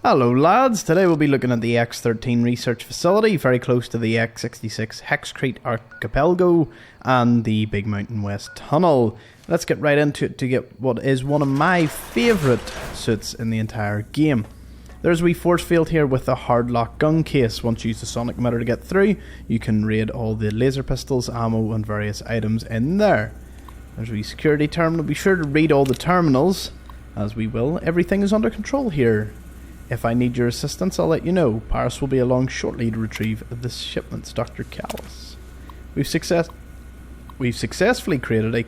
Hello lads, today we'll be looking at the X-13 research facility, very close to the X-66 Hexcrete Archipelago and the Big Mountain West Tunnel. Let's get right into it to get what is one of my favourite suits in the entire game. There's a wee force field here with a hard lock gun case. Once you use the sonic emitter to get through, you can raid all the laser pistols, ammo and various items in there. There's a wee security terminal. Be sure to read all the terminals, as we will. Everything is under control here. If I need your assistance, I'll let you know. Paris will be along shortly to retrieve the shipments, Dr. Callis. We've successfully created a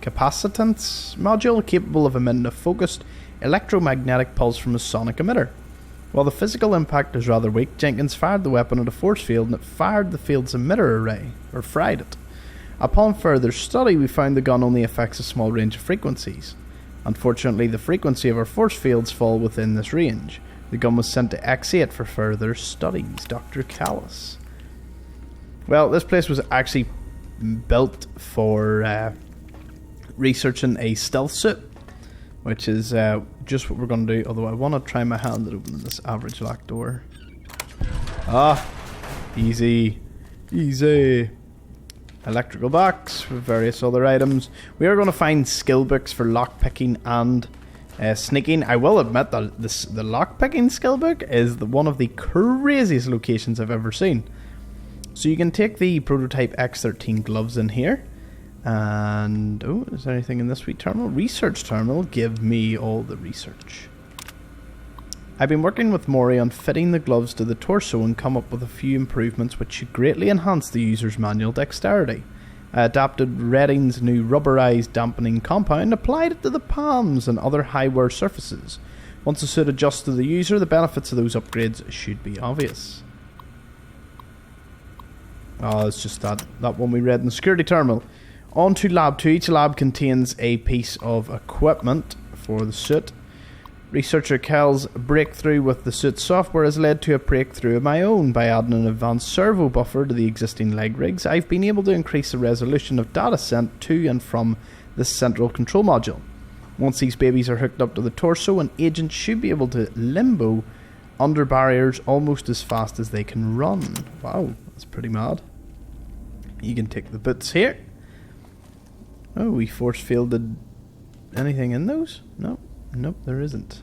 capacitance module capable of emitting a focused electromagnetic pulse from a sonic emitter. While the physical impact is rather weak, Jenkins fired the weapon at a force field and it fired the field's emitter array, or fried it. Upon further study, we found the gun only affects a small range of frequencies. Unfortunately, the frequency of our force fields fall within this range. The gun was sent to X8 for further studies, Dr. Callis. Well, this place was actually built for researching a stealth suit, which is just what we're going to do, although I want to try my hand at opening this average lock door. Easy. Electrical box with various other items. We are going to find skill books for lockpicking and sneaking. I will admit that the lockpicking skill book is one of the craziest locations I've ever seen. So you can take the prototype X-13 gloves in here. And, is there anything in this sweet terminal? Research terminal, give me all the research. I've been working with Maury on fitting the gloves to the torso and come up with a few improvements which should greatly enhance the user's manual dexterity. I adapted Redding's new rubberized dampening compound, applied it to the palms and other high-wear surfaces. Once the suit adjusts to the user, the benefits of those upgrades should be obvious. It's just that one we read in the security terminal. On to Lab 2. Each lab contains a piece of equipment for the suit. Researcher Kel's breakthrough with the suit software has led to a breakthrough of my own. By adding an advanced servo buffer to the existing leg rigs, I've been able to increase the resolution of data sent to and from the central control module. Once these babies are hooked up to the torso, an agent should be able to limbo under barriers almost as fast as they can run. Wow, that's pretty mad. You can take the boots here. Oh, we force fielded anything in those? No. Nope, there isn't.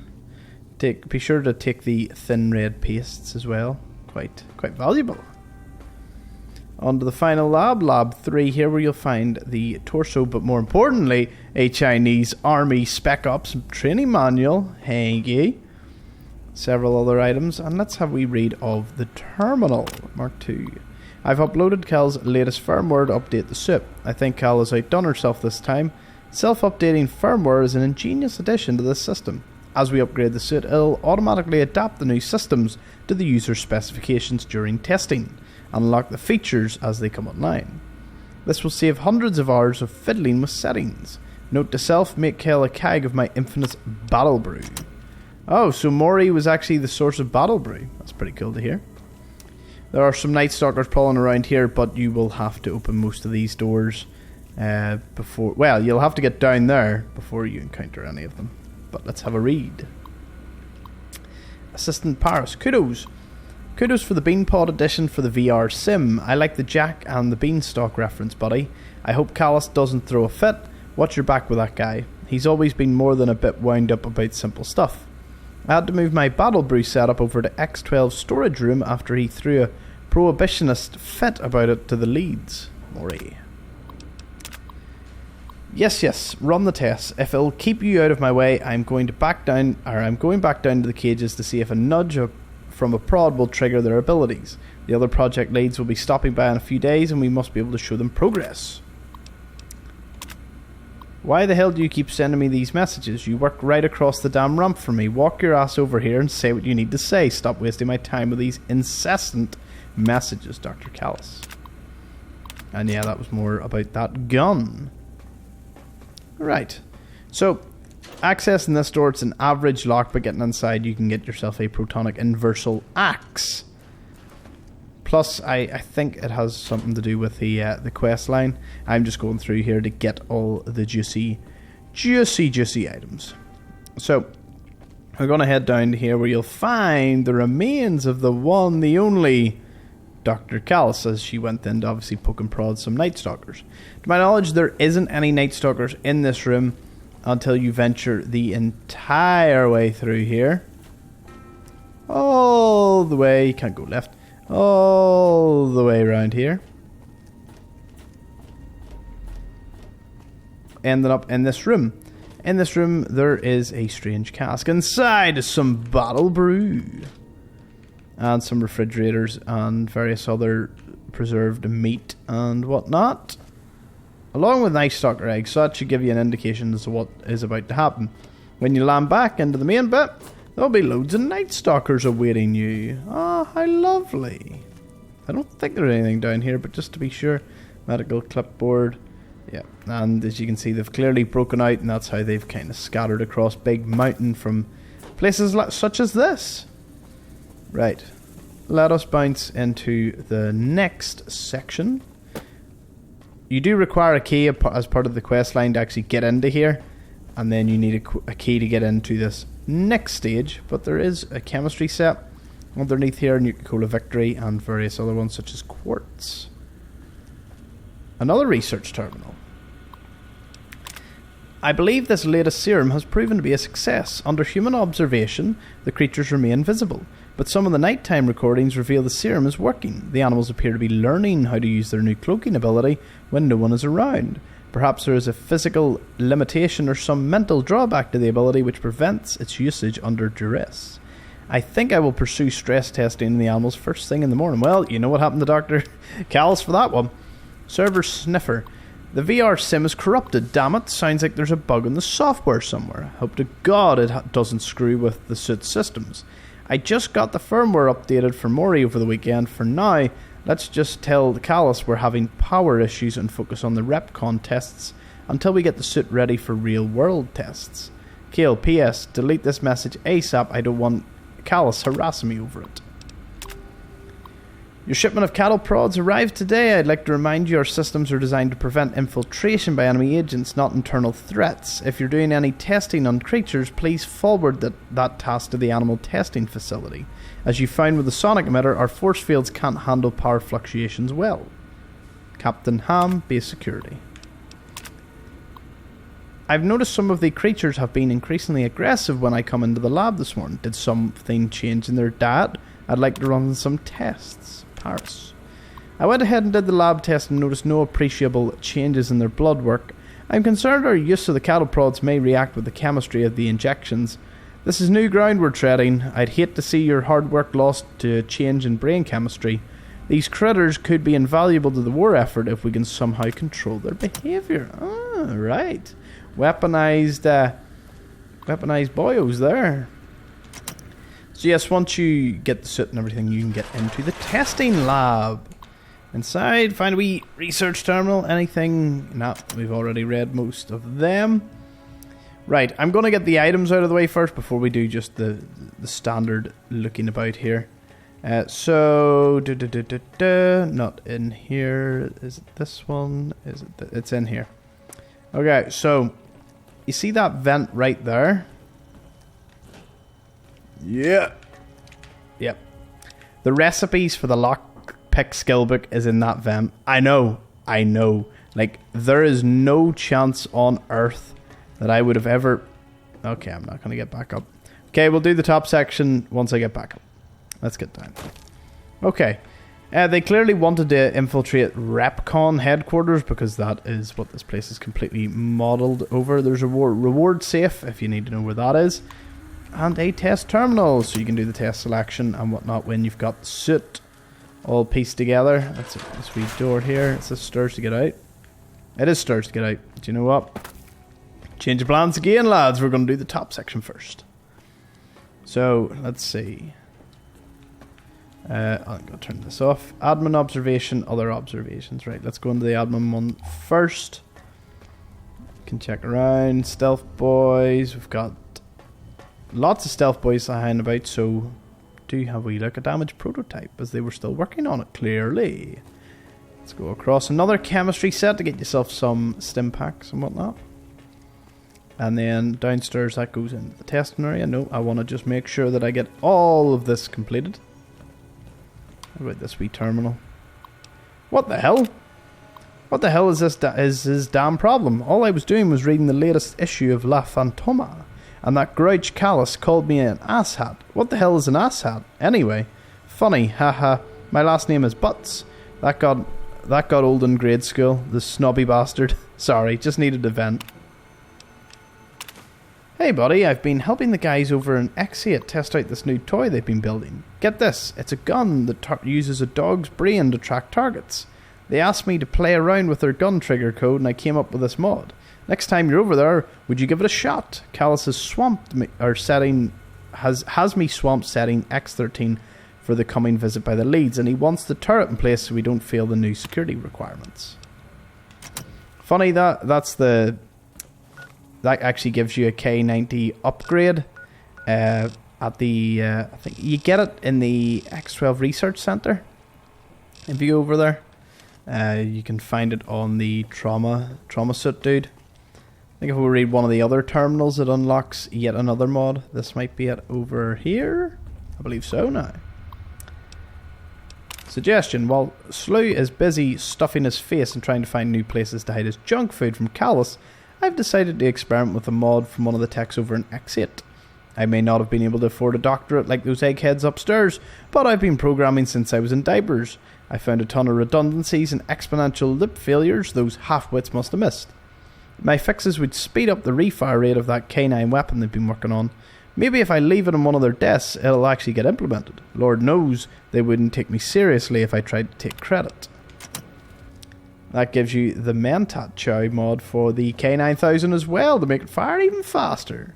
Be sure to take the thin red pastes as well. Quite valuable. On to the final lab, Lab 3 here, where you'll find the torso, but more importantly, a Chinese Army Spec Ops training manual. Hey, several other items, and let's have a wee read of the terminal. Mark 2. I've uploaded Cal's latest firmware to update the suit. I think Cal has outdone herself this time. Self-updating firmware is an ingenious addition to this system. As we upgrade the suit, it'll automatically adapt the new systems to the user's specifications during testing, and unlock the features as they come online. This will save hundreds of hours of fiddling with settings. Note to self, make Kel a keg of my infamous battle brew. Oh, so Maury was actually the source of battle brew. That's pretty cool to hear. There are some Night Stalkers crawling around here, but you will have to open most of these doors you'll have to get down there before you encounter any of them. But let's have a read. Assistant Paris, kudos for the Beanpod edition for the VR sim. I like the Jack and the Beanstalk reference, buddy. I hope Callis doesn't throw a fit. Watch your back with that guy. He's always been more than a bit wound up about simple stuff. I had to move my battle brew setup over to X12 storage room after he threw a prohibitionist fit about it to the leads. Maury. Yes, run the test. If it'll keep you out of my way, I'm going back down to the cages to see if a nudge from a prod will trigger their abilities. The other project leads will be stopping by in a few days, and we must be able to show them progress. Why the hell do you keep sending me these messages? You work right across the damn ramp from me. Walk your ass over here and say what you need to say. Stop wasting my time with these incessant messages, Dr. Callis. And yeah, that was more about that gun. Right, so accessing this door, it's an average lock, but getting inside you can get yourself a protonic inversal axe. Plus, I think it has something to do with the quest line. I'm just going through here to get all the juicy items. So, We're going to head down to here where you'll find the remains of the one, the only Dr. Callus, as she went in to obviously poke and prod some Night Stalkers. To my knowledge, there isn't any Night Stalkers in this room until you venture the entire way through here. All the way, you can't go left, all the way around here. Ending up in this room. In this room, there is a strange cask. Inside is some bottle brew. And some refrigerators and various other preserved meat and whatnot. Along with Night Stalker eggs, so that should give you an indication as to what is about to happen. When you land back into the main bit, there'll be loads of Night Stalkers awaiting you. Ah, how lovely. I don't think there's anything down here, but just to be sure. Medical clipboard. Yeah, and as you can see, they've clearly broken out, and that's how they've kind of scattered across Big Mountain from places such as this. Right, let us bounce into the next section. You do require a key as part of the quest line to actually get into here, and then you need a key to get into this next stage, but there is a chemistry set underneath here, Nuka-Cola Victory, and various other ones such as quartz. Another research terminal. I believe this latest serum has proven to be a success. Under human observation, the creatures remain visible, but some of the nighttime recordings reveal the serum is working. The animals appear to be learning how to use their new cloaking ability when no one is around. Perhaps there is a physical limitation or some mental drawback to the ability which prevents its usage under duress. I think I will pursue stress testing the animals first thing in the morning. Well, you know what happened to Dr. Callus for that one. Server sniffer. The VR sim is corrupted. Damn it. Sounds like there's a bug in the software somewhere. Hope to God it doesn't screw with the suit systems. I just got the firmware updated for Mori over the weekend. For now, let's just tell the Callus we're having power issues and focus on the RepCon tests until we get the suit ready for real world tests. Kale, PS, delete this message ASAP. I don't want Callus harassing me over it. Your shipment of cattle prods arrived today. I'd like to remind you our systems are designed to prevent infiltration by enemy agents, not internal threats. If you're doing any testing on creatures, please forward that task to the animal testing facility. As you found with the sonic emitter, our force fields can't handle power fluctuations well. Captain Ham, Base Security. I've noticed some of the creatures have been increasingly aggressive when I come into the lab this morning. Did something change in their diet? I'd like to run some tests. Paris. I went ahead and did the lab test and noticed no appreciable changes in their blood work. I'm concerned our use of the cattle prods may react with the chemistry of the injections. This is new ground we're treading. I'd hate to see your hard work lost to a change in brain chemistry. These critters could be invaluable to the war effort if we can somehow control their behaviour. Ah, right. Weaponized boyos there. So yes, once you get the suit and everything, you can get into the testing lab. Inside, find a wee research terminal. Anything? No, we've already read most of them. Right, I'm going to get the items out of the way first before we do just the standard looking about here. So, not in here. Is it this one? Is it? It's in here. Okay, so you see that vent right there? Yeah. Yep. The recipes for the lockpick skill book is in that vent. I know. Like, there is no chance on earth that I would have ever... Okay, I'm not going to get back up. Okay, we'll do the top section once I get back up. Let's get down. Okay. They clearly wanted to infiltrate RepCon headquarters because that is what this place is completely modelled over. There's a reward safe if you need to know where that is. And a test terminal, so you can do the test selection and whatnot when you've got the suit all pieced together. That's this wee door here. It says stairs to get out. It is stairs to get out. Do you know what? Change of plans again, lads. We're going to do the top section first. So, let's see. I'm going to turn this off. Admin observation, other observations. Right, let's go into the admin one first. Can check around. Stealth boys. We've got lots of stealth boys lying about, so do have we look a damaged prototype as they were still working on it, clearly. Let's go across another chemistry set to get yourself some stim packs and whatnot. And then downstairs that goes into the testing area. No, I want to just make sure that I get all of this completed. How about this wee terminal? What the hell? What the hell is this is his damn problem? All I was doing was reading the latest issue of La Fantoma, and that grouch Callus called me an asshat. What the hell is an asshat? Anyway, funny, haha. My last name is Butts. That got old in grade school. The snobby bastard. Sorry, just needed a vent. Hey buddy, I've been helping the guys over in X-13 test out this new toy they've been building. Get this, it's a gun that uses a dog's brain to track targets. They asked me to play around with their gun trigger code and I came up with this mod. Next time you're over there, would you give it a shot? Callus has swamped me, or has me swamped setting X-13 for the coming visit by the leads, and he wants the turret in place so we don't fail the new security requirements. Funny that actually gives you a K90 upgrade at the I think you get it in the X12 Research Center. If you go over there, you can find it on the trauma suit dude. I think if we read one of the other terminals, it unlocks yet another mod. This might be it over here. I believe so now. Suggestion: while Slew is busy stuffing his face and trying to find new places to hide his junk food from Callus, I've decided to experiment with a mod from one of the techs over in X-8. I may not have been able to afford a doctorate like those eggheads upstairs, but I've been programming since I was in diapers. I found a ton of redundancies and exponential loop failures those half-wits must have missed. My fixes would speed up the refire rate of that K9 weapon they've been working on. Maybe if I leave it on one of their desks, it'll actually get implemented. Lord knows they wouldn't take me seriously if I tried to take credit. That gives you the Mentat Chow mod for the K9000 as well, to make it fire even faster.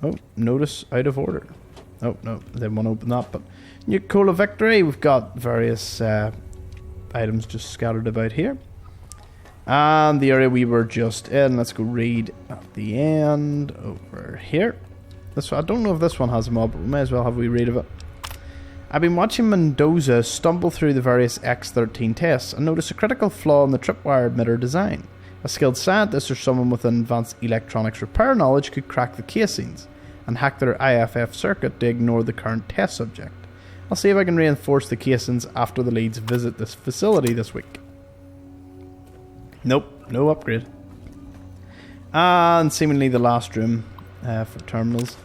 Oh, notice out of order. Oh, no, they won't open that, but New Cola Victory, we've got various items just scattered about here. And the area we were just in, let's go read at the end over here. I don't know if this one has a mod, but we may as well have a wee read of it. I've been watching Mendoza stumble through the various X-13 tests and notice a critical flaw in the tripwire emitter design. A skilled scientist or someone with advanced electronics repair knowledge could crack the casings and hack their IFF circuit to ignore the current test subject. I'll see if I can reinforce the casings after the leads visit this facility this week. Nope, no upgrade. And seemingly the last room for terminals.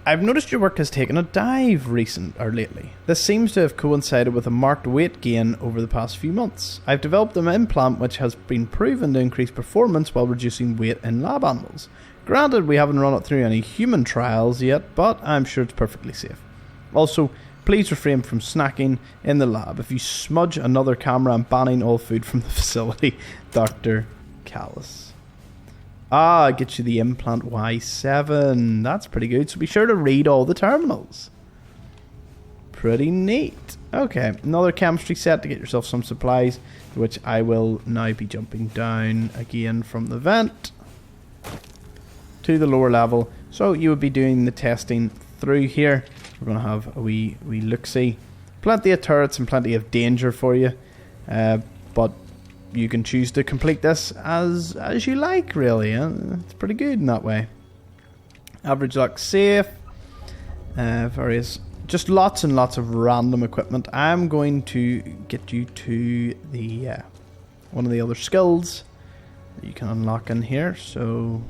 I've noticed your work has taken a dive lately. This seems to have coincided with a marked weight gain over the past few months. I've developed an implant which has been proven to increase performance while reducing weight in lab animals. Granted, we haven't run it through any human trials yet, but I'm sure it's perfectly safe. Also, please refrain from snacking in the lab. If you smudge another camera, I'm banning all food from the facility. Dr. Callus. Ah, get you the implant Y7. That's pretty good. So be sure to read all the terminals. Pretty neat. Okay, another chemistry set to get yourself some supplies, which I will now be jumping down again from the vent to the lower level. So you would be doing the testing through here. We're going to have a wee look-see. Plenty of turrets and plenty of danger for you. But you can choose to complete this as you like, really. It's pretty good in that way. Average luck safe. Various, just lots and lots of random equipment. I'm going to get you to the one of the other skills that you can unlock in here. So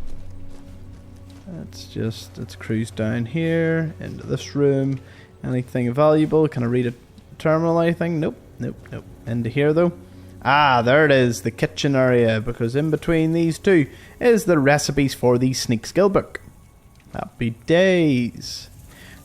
let's cruise down here into this room. Anything valuable? Can I read a terminal? Anything? Nope. Into here though. Ah, there it is, the kitchen area, because in between these two is the recipes for the Sneak Skill Book. Happy days.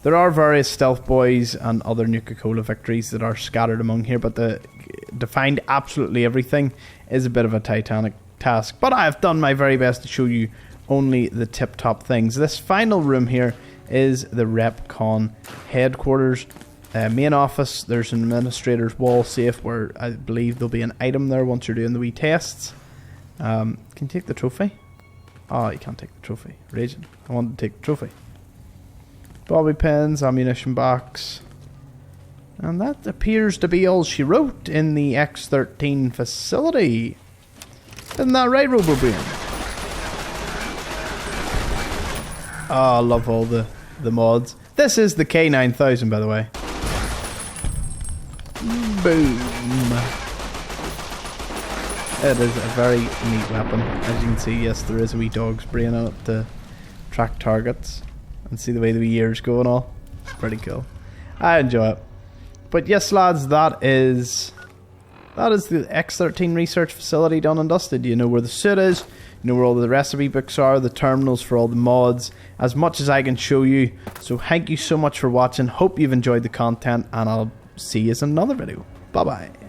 There are various stealth boys and other Nuka-Cola victories that are scattered among here, but to find absolutely everything is a bit of a titanic task. But I've done my very best to show you only the tip-top things. This final room here is the RepCon headquarters. Main office, there's an administrator's wall safe where I believe there'll be an item there once you're doing the wee tests. Can you take the trophy? Oh, you can't take the trophy. Raging. I wanted to take the trophy. Bobby pins, ammunition box. And that appears to be all she wrote in the X-13 facility. Isn't that right, RoboBrain? Oh, I love all the mods. This is the K9000, by the way. Boom. It is a very neat weapon. As you can see, yes, there is a wee dog's brain on it to track targets. And see the way the wee ears go and all. Pretty cool. I enjoy it. But yes, lads, that is the X-13 research facility done and dusted. You know where the suit is, you know where all the recipe books are, the terminals for all the mods, as much as I can show you. So thank you so much for watching. Hope you've enjoyed the content, and I'll see you in another video. Bye bye.